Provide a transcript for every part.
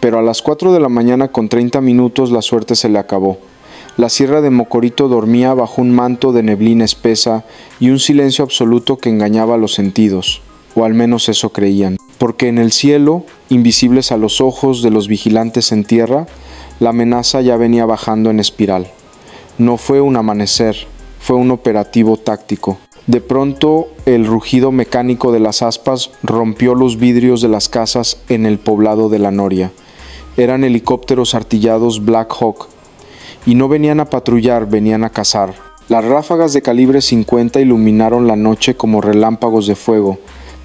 Pero a las 4 de la mañana con 30 minutos la suerte se le acabó. La sierra de Mocorito dormía bajo un manto de neblina espesa y un silencio absoluto que engañaba los sentidos, o al menos eso creían, porque en el cielo, invisibles a los ojos de los vigilantes en tierra, la amenaza ya venía bajando en espiral. No fue un amanecer, fue un operativo táctico. De pronto, el rugido mecánico de las aspas rompió los vidrios de las casas en el poblado de La Noria. Eran helicópteros artillados Black Hawk, y no venían a patrullar, venían a cazar. Las ráfagas de calibre 50 iluminaron la noche como relámpagos de fuego,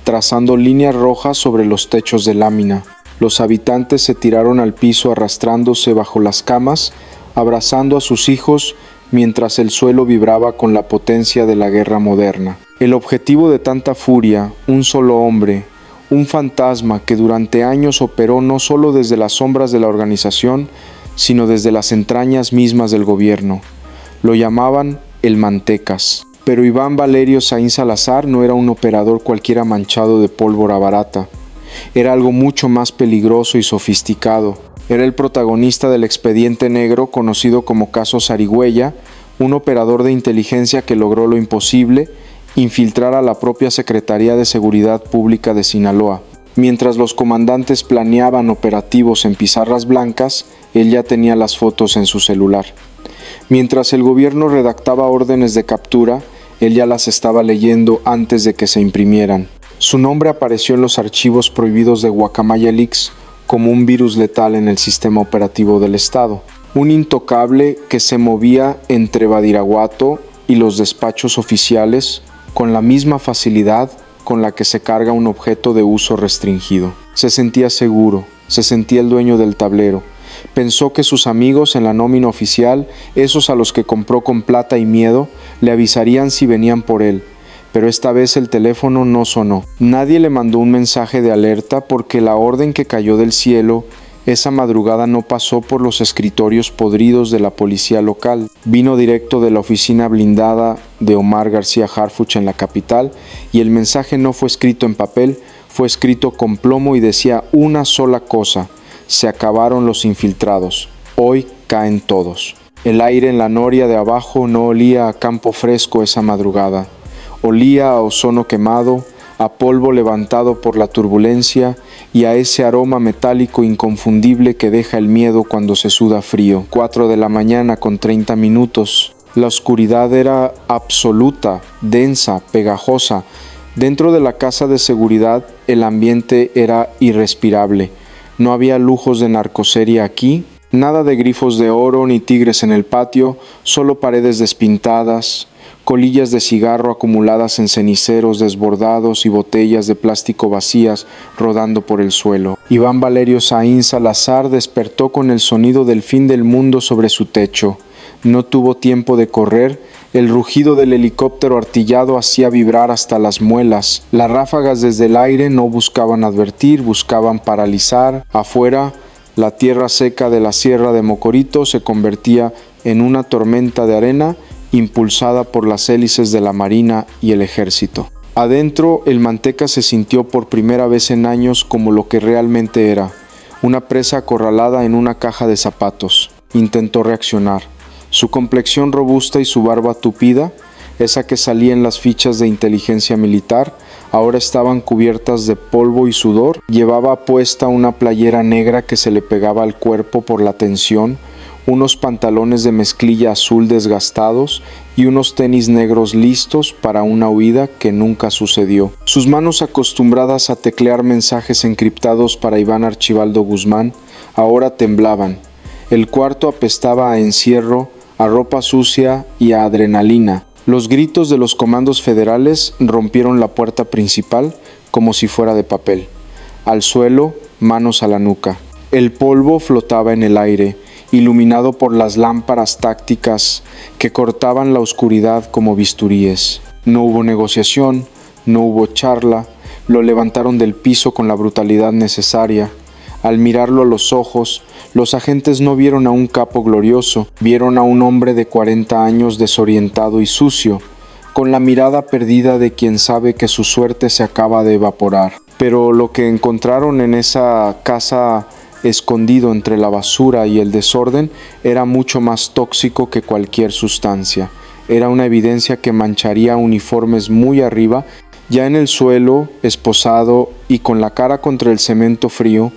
trazando líneas rojas sobre los techos de lámina. Los habitantes se tiraron al piso arrastrándose bajo las camas, abrazando a sus hijos, mientras el suelo vibraba con la potencia de la guerra moderna. El objetivo de tanta furia, un solo hombre, un fantasma que durante años operó no solo desde las sombras de la organización, sino desde las entrañas mismas del gobierno. Lo llamaban el Mantecas. Pero Iván Valerio Saín Salazar no era un operador cualquiera manchado de pólvora barata. Era algo mucho más peligroso y sofisticado. Era el protagonista del expediente negro conocido como Caso Zarigüeya, un operador de inteligencia que logró lo imposible, infiltrar a la propia Secretaría de Seguridad Pública de Sinaloa. Mientras los comandantes planeaban operativos en pizarras blancas, él ya tenía las fotos en su celular. Mientras el gobierno redactaba órdenes de captura, él ya las estaba leyendo antes de que se imprimieran. Su nombre apareció en los archivos prohibidos de Guacamaya Leaks como un virus letal en el sistema operativo del Estado. Un intocable que se movía entre Badiraguato y los despachos oficiales con la misma facilidad con la que se carga un objeto de uso restringido. Se sentía seguro, se sentía el dueño del tablero. Pensó que sus amigos en la nómina oficial, esos a los que compró con plata y miedo, le avisarían si venían por él. Pero esta vez el teléfono no sonó. Nadie le mandó un mensaje de alerta porque la orden que cayó del cielo esa madrugada no pasó por los escritorios podridos de la policía local. Vino directo de la oficina blindada de Omar García Harfuch en la capital, y el mensaje no fue escrito en papel, fue escrito con plomo y decía una sola cosa: se acabaron los infiltrados, hoy caen todos. El aire en La Noria de abajo no olía a campo fresco esa madrugada, olía a ozono quemado, a polvo levantado por la turbulencia y a ese aroma metálico inconfundible que deja el miedo cuando se suda frío. 4 de la mañana con 30 minutos. La oscuridad era absoluta, densa, pegajosa. Dentro de la casa de seguridad el ambiente era irrespirable. No había lujos de narcosería aquí, nada de grifos de oro ni tigres en el patio, solo paredes despintadas, colillas de cigarro acumuladas en ceniceros desbordados y botellas de plástico vacías rodando por el suelo. Iván Valerio Saín Salazar despertó con el sonido del fin del mundo sobre su techo. No tuvo tiempo de correr. El rugido del helicóptero artillado hacía vibrar hasta las muelas. Las ráfagas desde el aire no buscaban advertir, buscaban paralizar. Afuera, la tierra seca de la sierra de Mocorito se convertía en una tormenta de arena impulsada por las hélices de la Marina y el Ejército. Adentro, el Manteca se sintió por primera vez en años como lo que realmente era, una presa acorralada en una caja de zapatos. Intentó reaccionar. Su complexión robusta y su barba tupida, esa que salía en las fichas de inteligencia militar, ahora estaban cubiertas de polvo y sudor. Llevaba puesta una playera negra que se le pegaba al cuerpo por la tensión, unos pantalones de mezclilla azul desgastados y unos tenis negros listos para una huida que nunca sucedió. Sus manos, acostumbradas a teclear mensajes encriptados para Iván Archibaldo Guzmán, ahora temblaban. El cuarto apestaba a encierro, a ropa sucia y a adrenalina. Los gritos de los comandos federales rompieron la puerta principal como si fuera de papel. Al suelo, manos a la nuca. El polvo flotaba en el aire, iluminado por las lámparas tácticas que cortaban la oscuridad como bisturíes. No hubo negociación, no hubo charla, lo levantaron del piso con la brutalidad necesaria. Al mirarlo a los ojos, los agentes no vieron a un capo glorioso, vieron a un hombre de 40 años desorientado y sucio, con la mirada perdida de quien sabe que su suerte se acaba de evaporar. Pero lo que encontraron en esa casa escondido entre la basura y el desorden, era mucho más tóxico que cualquier sustancia. Era una evidencia que mancharía uniformes muy arriba. Ya en el suelo, esposado y con la cara contra el cemento frío,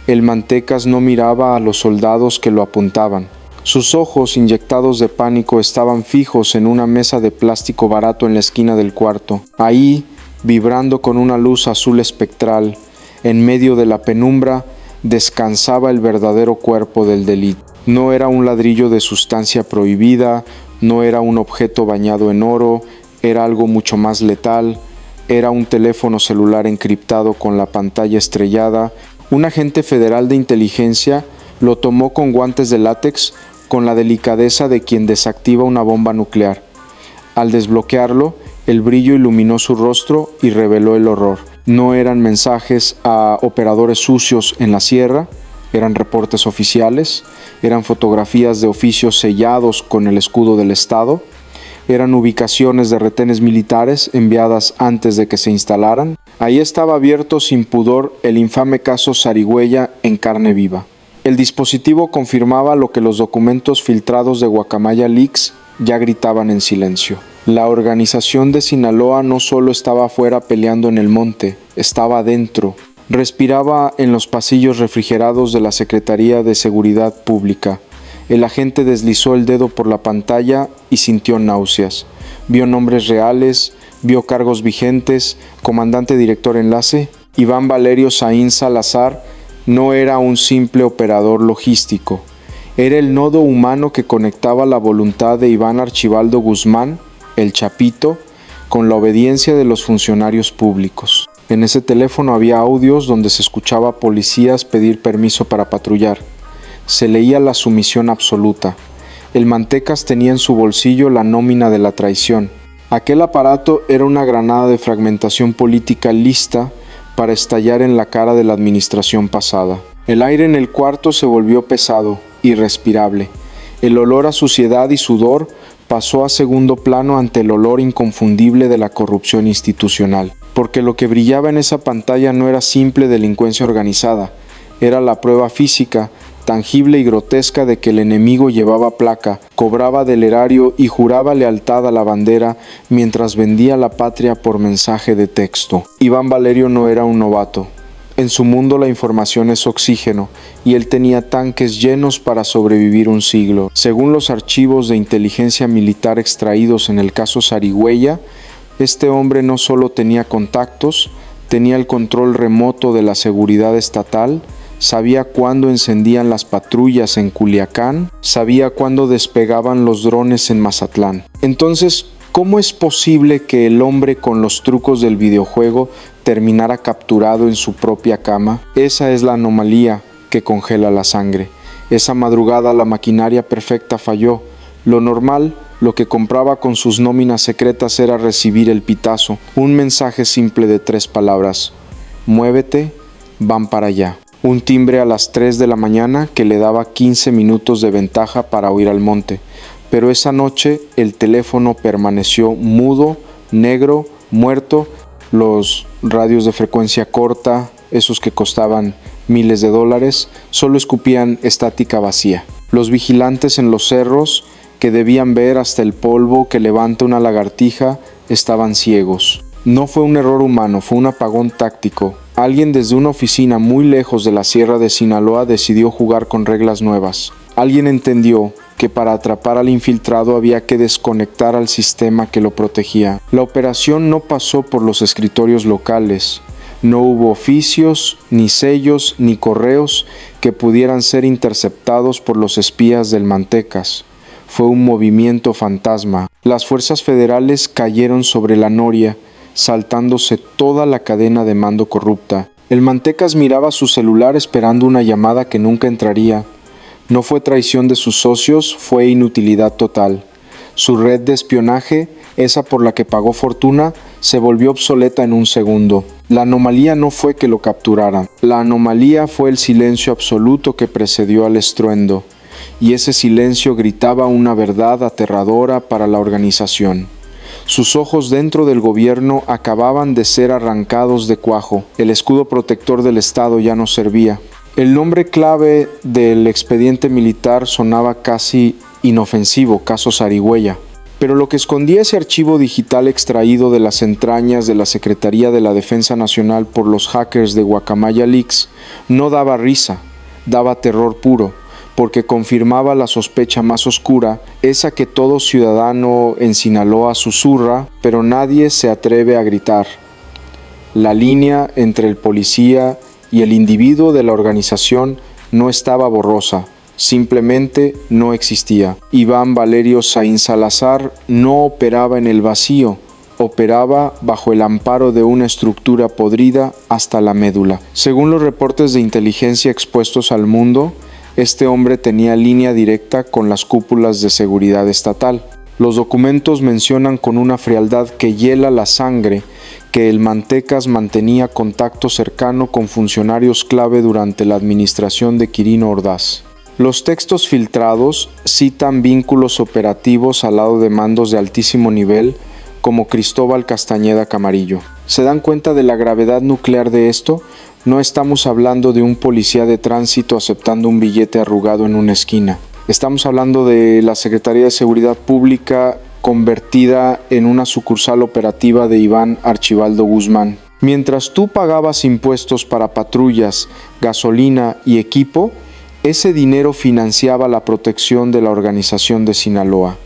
el Mantecas no miraba a los soldados que lo apuntaban. Sus ojos, inyectados de pánico, estaban fijos en una mesa de plástico barato en la esquina del cuarto. Ahí, vibrando con una luz azul espectral, en medio de la penumbra, descansaba el verdadero cuerpo del delito. No era un ladrillo de sustancia prohibida, no era un objeto bañado en oro, era algo mucho más letal. Era un teléfono celular encriptado con la pantalla estrellada. Un agente federal de inteligencia lo tomó con guantes de látex, con la delicadeza de quien desactiva una bomba nuclear. Al desbloquearlo, el brillo iluminó su rostro y reveló el horror. No eran mensajes a operadores sucios en la sierra, eran reportes oficiales, eran fotografías de oficios sellados con el escudo del Estado, eran ubicaciones de retenes militares enviadas antes de que se instalaran. Ahí estaba abierto sin pudor el infame caso Zarigüeya en carne viva. El dispositivo confirmaba lo que los documentos filtrados de Guacamaya Leaks ya gritaban en silencio. La organización de Sinaloa no solo estaba afuera peleando en el monte, estaba adentro. Respiraba en los pasillos refrigerados de la Secretaría de Seguridad Pública. El agente deslizó el dedo por la pantalla y sintió náuseas. Vio nombres reales, vio cargos vigentes, comandante director enlace. Iván Valerio Saín Salazar no era un simple operador logístico. Era el nodo humano que conectaba la voluntad de Iván Archibaldo Guzmán, el Chapito, con la obediencia de los funcionarios públicos. En ese teléfono había audios donde se escuchaba a policías pedir permiso para patrullar. Se leía la sumisión absoluta. El Mantecas tenía en su bolsillo la nómina de la traición. Aquel aparato era una granada de fragmentación política lista para estallar en la cara de la administración pasada. El aire en el cuarto se volvió pesado, irrespirable. El olor a suciedad y sudor pasó a segundo plano ante el olor inconfundible de la corrupción institucional. Porque lo que brillaba en esa pantalla no era simple delincuencia organizada, era la prueba física, tangible y grotesca de que el enemigo llevaba placa, cobraba del erario y juraba lealtad a la bandera mientras vendía la patria por mensaje de texto. Iván Valerio no era un novato. En su mundo la información es oxígeno y él tenía tanques llenos para sobrevivir un siglo. Según los archivos de inteligencia militar extraídos en el caso Zarigüeya, este hombre no solo tenía contactos, tenía el control remoto de la seguridad estatal, sabía cuándo encendían las patrullas en Culiacán, sabía cuándo despegaban los drones en Mazatlán. Entonces, ¿cómo es posible que el hombre con los trucos del videojuego terminara capturado en su propia cama? Esa es la anomalía que congela la sangre. Esa madrugada la maquinaria perfecta falló. Lo normal, lo que compraba con sus nóminas secretas era recibir el pitazo, un mensaje simple de 3 palabras: muévete, van para allá. Un timbre a las 3 de la mañana que le daba 15 minutos de ventaja para huir al monte. Pero esa noche el teléfono permaneció mudo, negro, muerto. Los radios de frecuencia corta, esos que costaban miles de dólares, solo escupían estática vacía. Los vigilantes en los cerros, que debían ver hasta el polvo que levanta una lagartija, estaban ciegos. No fue un error humano, fue un apagón táctico. Alguien desde una oficina muy lejos de la sierra de Sinaloa decidió jugar con reglas nuevas. Alguien entendió que para atrapar al infiltrado había que desconectar al sistema que lo protegía. La operación no pasó por los escritorios locales. No hubo oficios, ni sellos, ni correos que pudieran ser interceptados por los espías del Mantecas. Fue un movimiento fantasma. Las fuerzas federales cayeron sobre la noria, saltándose toda la cadena de mando corrupta. El Mantecas miraba su celular esperando una llamada que nunca entraría. No fue traición de sus socios, fue inutilidad total. Su red de espionaje, esa por la que pagó fortuna, se volvió obsoleta en un segundo. La anomalía no fue que lo capturaran. La anomalía fue el silencio absoluto que precedió al estruendo. Y ese silencio gritaba una verdad aterradora para la organización. Sus ojos dentro del gobierno acababan de ser arrancados de cuajo. El escudo protector del Estado ya no servía. El nombre clave del expediente militar sonaba casi inofensivo, caso Zarigüeya. Pero lo que escondía ese archivo digital extraído de las entrañas de la Secretaría de la Defensa Nacional por los hackers de Guacamaya Leaks no daba risa, daba terror puro, porque confirmaba la sospecha más oscura, esa que todo ciudadano en Sinaloa susurra, pero nadie se atreve a gritar. La línea entre el policía y el individuo de la organización no estaba borrosa, simplemente no existía. Iván Valerio Saín Salazar no operaba en el vacío, operaba bajo el amparo de una estructura podrida hasta la médula. Según los reportes de inteligencia expuestos al mundo, este hombre tenía línea directa con las cúpulas de seguridad estatal. Los documentos mencionan con una frialdad que hiela la sangre que el Mantecas mantenía contacto cercano con funcionarios clave durante la administración de Quirino Ordaz. Los textos filtrados citan vínculos operativos al lado de mandos de altísimo nivel como Cristóbal Castañeda Camarillo. ¿Se dan cuenta de la gravedad nuclear de esto? No estamos hablando de un policía de tránsito aceptando un billete arrugado en una esquina. Estamos hablando de la Secretaría de Seguridad Pública convertida en una sucursal operativa de Iván Archibaldo Guzmán. Mientras tú pagabas impuestos para patrullas, gasolina y equipo, ese dinero financiaba la protección de la organización de Sinaloa.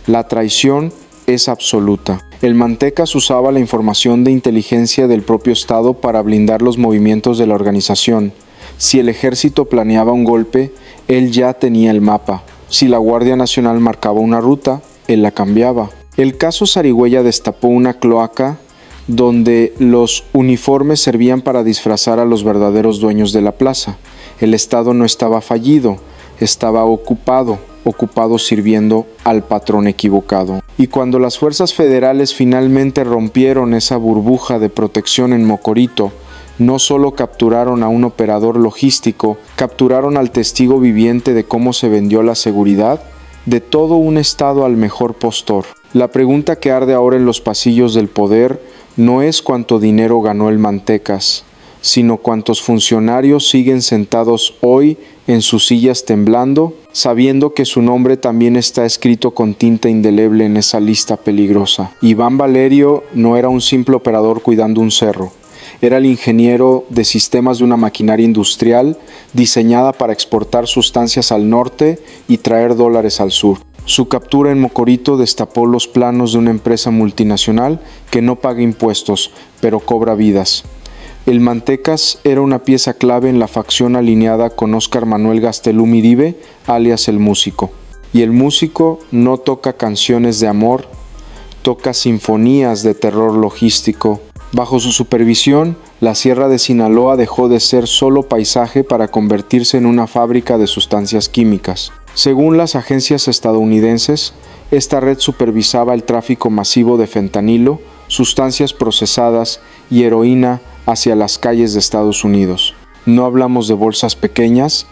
La traición es absoluta. El Mantecas usaba la información de inteligencia del propio Estado para blindar los movimientos de la organización. Si el ejército planeaba un golpe, él ya tenía el mapa. Si la Guardia Nacional marcaba una ruta, él la cambiaba. El caso Zarigüeya destapó una cloaca donde los uniformes servían para disfrazar a los verdaderos dueños de la plaza. El Estado no estaba fallido, estaba ocupado sirviendo al patrón equivocado. Y cuando las fuerzas federales finalmente rompieron esa burbuja de protección en Mocorito, no solo capturaron a un operador logístico, capturaron al testigo viviente de cómo se vendió la seguridad de todo un estado al mejor postor. La pregunta que arde ahora en los pasillos del poder no es cuánto dinero ganó el Mantecas, sino cuántos funcionarios siguen sentados hoy en sus sillas temblando, sabiendo que su nombre también está escrito con tinta indeleble en esa lista peligrosa. Iván Valerio no era un simple operador cuidando un cerro. Era el ingeniero de sistemas de una maquinaria industrial diseñada para exportar sustancias al norte y traer dólares al sur. Su captura en Mocorito destapó los planos de una empresa multinacional que no paga impuestos, pero cobra vidas. El Mantecas era una pieza clave en la facción alineada con Óscar Manuel Gastelum Iribe, alias El Músico. Y el músico no toca canciones de amor, toca sinfonías de terror logístico. Bajo su supervisión, la Sierra de Sinaloa dejó de ser solo paisaje para convertirse en una fábrica de sustancias químicas. Según las agencias estadounidenses, esta red supervisaba el tráfico masivo de fentanilo, sustancias procesadas y heroína hacia las calles de Estados Unidos. No hablamos de bolsas pequeñas,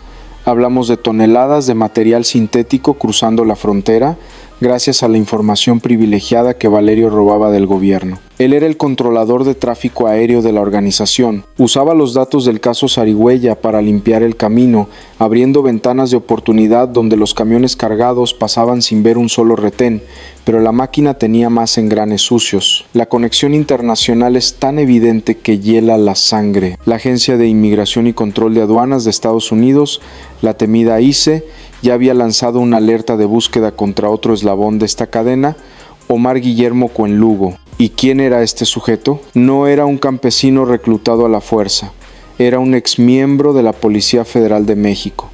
hablamos de toneladas de material sintético cruzando la frontera gracias a la información privilegiada que Valerio robaba del gobierno. Él era el controlador de tráfico aéreo de la organización. Usaba los datos del caso Zarigüeya para limpiar el camino, abriendo ventanas de oportunidad donde los camiones cargados pasaban sin ver un solo retén, pero la máquina tenía más engranes sucios. La conexión internacional es tan evidente que hiela la sangre. La Agencia de Inmigración y Control de Aduanas de Estados Unidos, la temida ICE, ya había lanzado una alerta de búsqueda contra otro eslabón de esta cadena, Omar Guillermo Coenlugo. ¿Y quién era este sujeto? No era un campesino reclutado a la fuerza, era un exmiembro de la Policía Federal de México,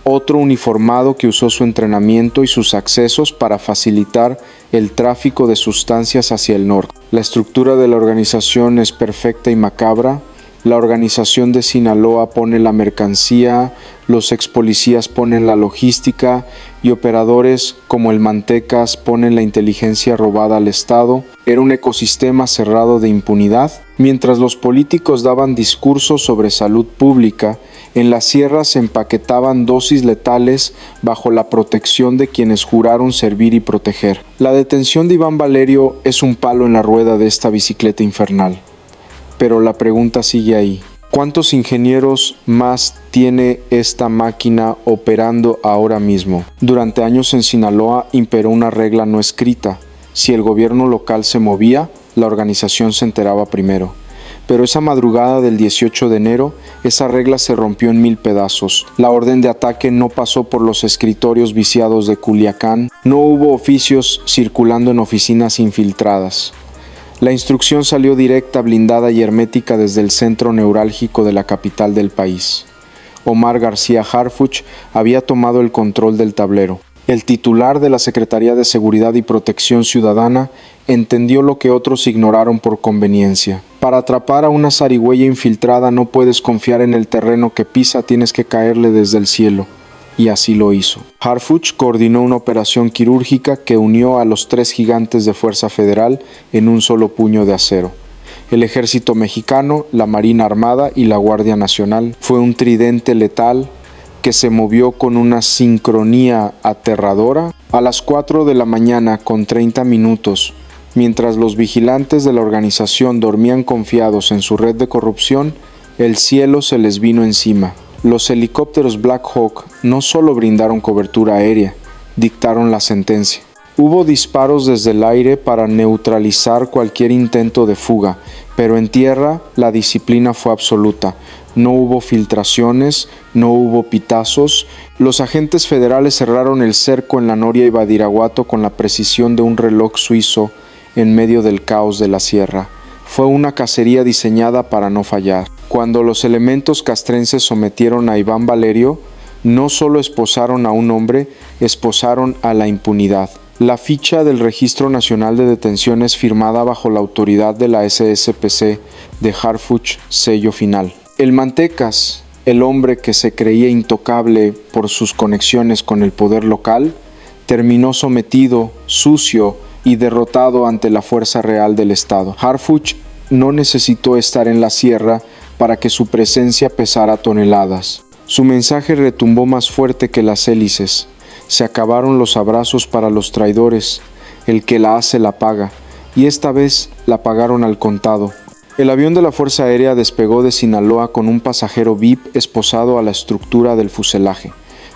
otro uniformado que usó su entrenamiento y sus accesos para facilitar el tráfico de sustancias hacia el norte. La estructura de la organización es perfecta y macabra. La organización de Sinaloa pone la mercancía, los ex policías ponen la logística y operadores como el Mantecas ponen la inteligencia robada al Estado. Era un ecosistema cerrado de impunidad. Mientras los políticos daban discursos sobre salud pública, en la sierra se empaquetaban dosis letales bajo la protección de quienes juraron servir y proteger. La detención de Iván Valerio es un palo en la rueda de esta bicicleta infernal. Pero la pregunta sigue ahí. ¿Cuántos ingenieros más tiene esta máquina operando ahora mismo? Durante años en Sinaloa imperó una regla no escrita. Si el gobierno local se movía, la organización se enteraba primero. Pero esa madrugada del 18 de enero, esa regla se rompió en 1000 pedazos. La orden de ataque no pasó por los escritorios viciados de Culiacán. No hubo oficios circulando en oficinas infiltradas. La instrucción salió directa, blindada y hermética desde el centro neurálgico de la capital del país. Omar García Harfuch había tomado el control del tablero. El titular de la Secretaría de Seguridad y Protección Ciudadana entendió lo que otros ignoraron por conveniencia. Para atrapar a una zarigüeya infiltrada no puedes confiar en el terreno que pisa, tienes que caerle desde el cielo. Y así lo hizo. Harfuch coordinó una operación quirúrgica que unió a los 3 gigantes de Fuerza Federal en un solo puño de acero. El Ejército Mexicano, la Marina Armada y la Guardia Nacional. Fue un tridente letal que se movió con una sincronía aterradora. A las 4 de la mañana con 30 minutos, mientras los vigilantes de la organización dormían confiados en su red de corrupción, el cielo se les vino encima. Los helicópteros Black Hawk no solo brindaron cobertura aérea, dictaron la sentencia. Hubo disparos desde el aire para neutralizar cualquier intento de fuga, pero en tierra la disciplina fue absoluta. No hubo filtraciones, no hubo pitazos. Los agentes federales cerraron el cerco en la Noria y Badiraguato con la precisión de un reloj suizo en medio del caos de la sierra. Fue una cacería diseñada para no fallar. Cuando los elementos castrenses sometieron a Iván Valerio, no solo esposaron a un hombre, esposaron a la impunidad. La ficha del Registro Nacional de Detenciones firmada bajo la autoridad de la SSPC de Harfuch, sello final. El Mantecas, el hombre que se creía intocable por sus conexiones con el poder local, terminó sometido, sucio y derrotado ante la fuerza real del Estado. Harfuch no necesitó estar en la sierra para que su presencia pesara toneladas. Su mensaje retumbó más fuerte que las hélices. Se acabaron los abrazos para los traidores. El que la hace la paga. Y esta vez la pagaron al contado. El avión de la Fuerza Aérea despegó de Sinaloa con un pasajero VIP esposado a la estructura del fuselaje.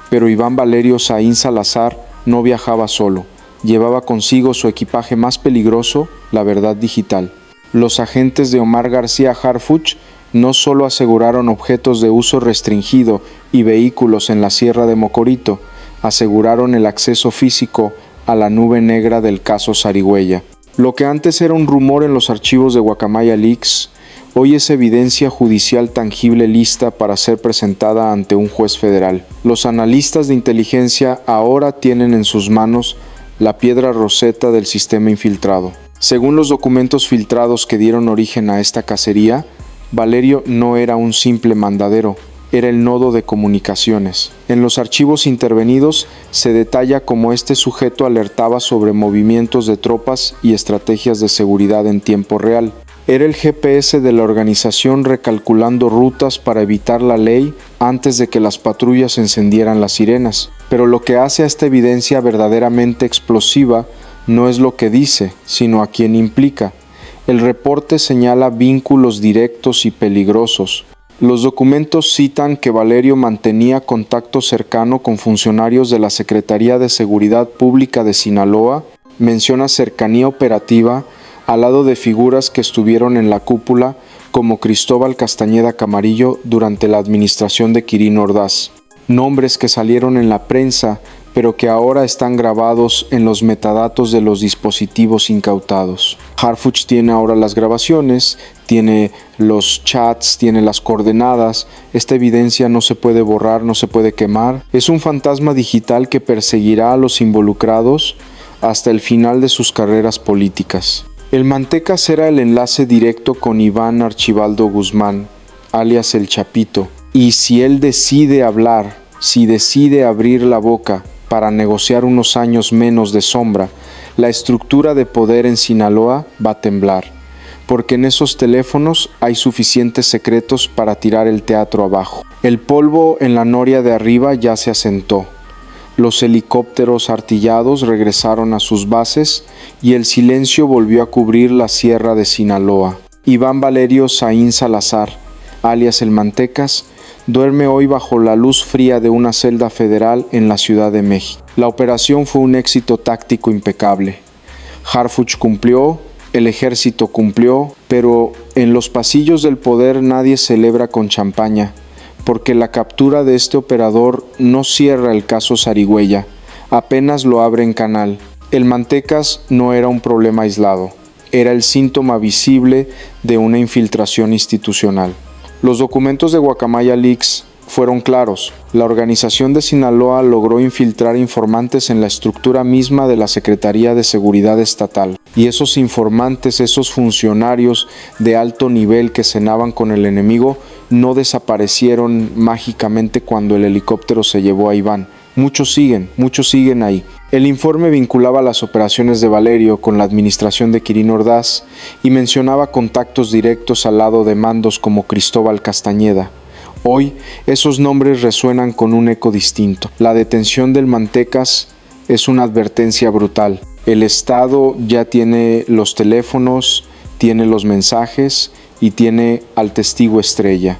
Pero Iván Valerio Saín Salazar no viajaba solo. Llevaba consigo su equipaje más peligroso, la verdad digital. Los agentes de Omar García Harfuch no solo aseguraron objetos de uso restringido y vehículos en la Sierra de Mocorito, aseguraron el acceso físico a la nube negra del caso Zarigüeya. Lo que antes era un rumor en los archivos de Guacamaya Leaks, hoy es evidencia judicial tangible lista para ser presentada ante un juez federal. Los analistas de inteligencia ahora tienen en sus manos la piedra roseta del sistema infiltrado. Según los documentos filtrados que dieron origen a esta cacería, Valerio no era un simple mandadero, era el nodo de comunicaciones. En los archivos intervenidos se detalla cómo este sujeto alertaba sobre movimientos de tropas y estrategias de seguridad en tiempo real. Era el GPS de la organización recalculando rutas para evitar la ley antes de que las patrullas encendieran las sirenas. Pero lo que hace a esta evidencia verdaderamente explosiva no es lo que dice, sino a quien implica. El reporte señala vínculos directos y peligrosos. Los documentos citan que Valerio mantenía contacto cercano con funcionarios de la Secretaría de Seguridad Pública de Sinaloa, menciona cercanía operativa al lado de figuras que estuvieron en la cúpula como Cristóbal Castañeda Camarillo durante la administración de Quirino Ordaz. Nombres que salieron en la prensa, pero que ahora están grabados en los metadatos de los dispositivos incautados. Harfuch tiene ahora las grabaciones, tiene los chats, tiene las coordenadas. Esta evidencia no se puede borrar, no se puede quemar. Es un fantasma digital que perseguirá a los involucrados hasta el final de sus carreras políticas. El Mantecas era el enlace directo con Iván Archibaldo Guzmán, alias El Chapito. Y si él decide hablar, si decide abrir la boca para negociar unos años menos de sombra, la estructura de poder en Sinaloa va a temblar, porque en esos teléfonos hay suficientes secretos para tirar el teatro abajo. El polvo en la noria de arriba ya se asentó. Los helicópteros artillados regresaron a sus bases y el silencio volvió a cubrir la sierra de Sinaloa. Iván Valerio Saín Salazar, alias el Mantecas, duerme hoy bajo la luz fría de una celda federal en la Ciudad de México. La operación fue un éxito táctico impecable. Harfuch cumplió, el ejército cumplió, pero en los pasillos del poder nadie celebra con champaña, porque la captura de este operador no cierra el caso Zarigüeya, apenas lo abre en canal. El Mantecas no era un problema aislado, era el síntoma visible de una infiltración institucional. Los documentos de Guacamaya Leaks fueron claros. La organización de Sinaloa logró infiltrar informantes en la estructura misma de la Secretaría de Seguridad Estatal. Y esos informantes, esos funcionarios de alto nivel que cenaban con el enemigo, no desaparecieron mágicamente cuando el helicóptero se llevó a Iván. Muchos siguen ahí. El informe vinculaba las operaciones de Valerio con la administración de Quirino Ordaz y mencionaba contactos directos al lado de mandos como Cristóbal Castañeda. Hoy, esos nombres resuenan con un eco distinto. La detención del Mantecas es una advertencia brutal. El Estado ya tiene los teléfonos, tiene los mensajes y tiene al testigo estrella.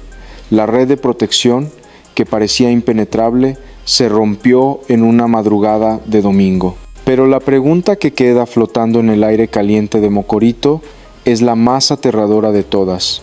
La red de protección, que parecía impenetrable, se rompió en una madrugada de domingo. Pero la pregunta que queda flotando en el aire caliente de Mocorito es la más aterradora de todas.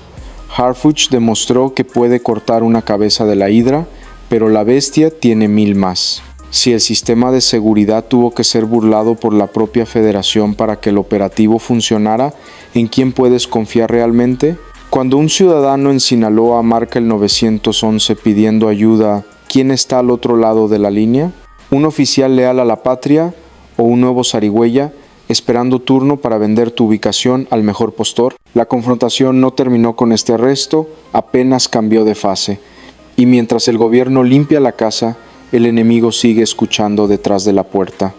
Harfuch demostró que puede cortar una cabeza de la hidra, pero la bestia tiene 1000 más. Si el sistema de seguridad tuvo que ser burlado por la propia federación para que el operativo funcionara, ¿en quién puedes confiar realmente? Cuando un ciudadano en Sinaloa marca el 911 pidiendo ayuda, ¿quién está al otro lado de la línea? ¿Un oficial leal a la patria o un nuevo Zarigüeya esperando turno para vender tu ubicación al mejor postor? La confrontación no terminó con este arresto, apenas cambió de fase. Y mientras el gobierno limpia la casa, el enemigo sigue escuchando detrás de la puerta.